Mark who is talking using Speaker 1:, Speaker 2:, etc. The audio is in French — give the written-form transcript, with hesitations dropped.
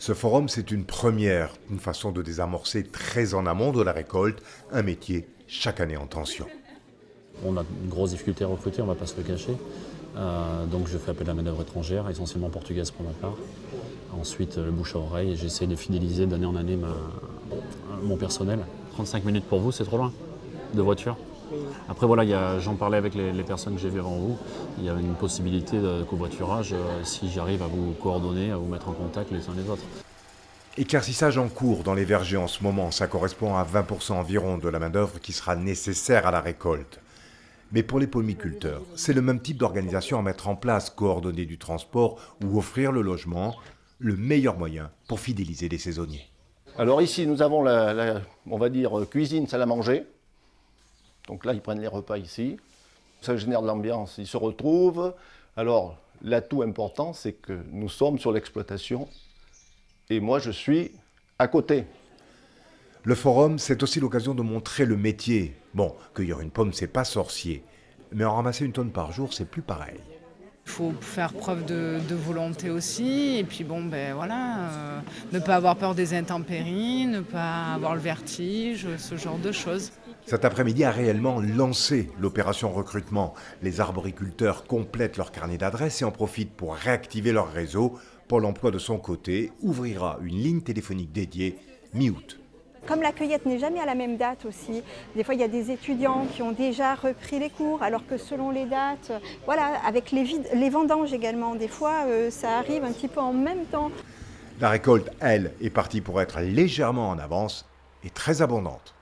Speaker 1: Ce forum, c'est une première, une façon de désamorcer très en amont de la récolte, un métier chaque année en tension.
Speaker 2: On a une grosse difficulté à recruter, on ne va pas se le cacher. Donc je fais appel à la main-d'œuvre étrangère, essentiellement portugaise pour ma part. Ensuite, le bouche à oreille, et j'essaie de fidéliser d'année en année mon personnel. 35 minutes pour vous, c'est trop loin de voiture. Après voilà, j'en parlais avec les personnes que j'ai vues avant vous, il y a une possibilité de covoiturage si j'arrive à vous coordonner, à vous mettre en contact les uns les autres.
Speaker 1: Éclaircissage en cours dans les vergers en ce moment, ça correspond à 20% environ de la main-d'œuvre qui sera nécessaire à la récolte. Mais pour les pomiculteurs, c'est le même type d'organisation à mettre en place, coordonner du transport ou offrir le logement, le meilleur moyen pour fidéliser les saisonniers.
Speaker 3: Alors ici, nous avons on va dire, cuisine, salle à manger. Donc là, ils prennent les repas ici. Ça génère de l'ambiance, ils se retrouvent. Alors, l'atout important, c'est que nous sommes sur l'exploitation et moi, je suis à côté.
Speaker 1: Le forum, c'est aussi l'occasion de montrer le métier. Bon, cueillir une pomme, c'est pas sorcier. Mais en ramasser une tonne par jour, c'est plus pareil.
Speaker 4: Il faut faire preuve de volonté aussi, et puis bon, ben voilà, ne pas avoir peur des intempéries, ne pas avoir le vertige, ce genre de choses.
Speaker 1: Cet après-midi a réellement lancé l'opération recrutement. Les arboriculteurs complètent leur carnet d'adresses et en profitent pour réactiver leur réseau. Pôle emploi de son côté ouvrira une ligne téléphonique dédiée mi-août.
Speaker 5: Comme la cueillette n'est jamais à la même date aussi, des fois il y a des étudiants qui ont déjà repris les cours, alors que selon les dates, voilà, avec les vendanges également, des fois ça arrive un petit peu en même temps.
Speaker 1: La récolte, elle, est partie pour être légèrement en avance et très abondante.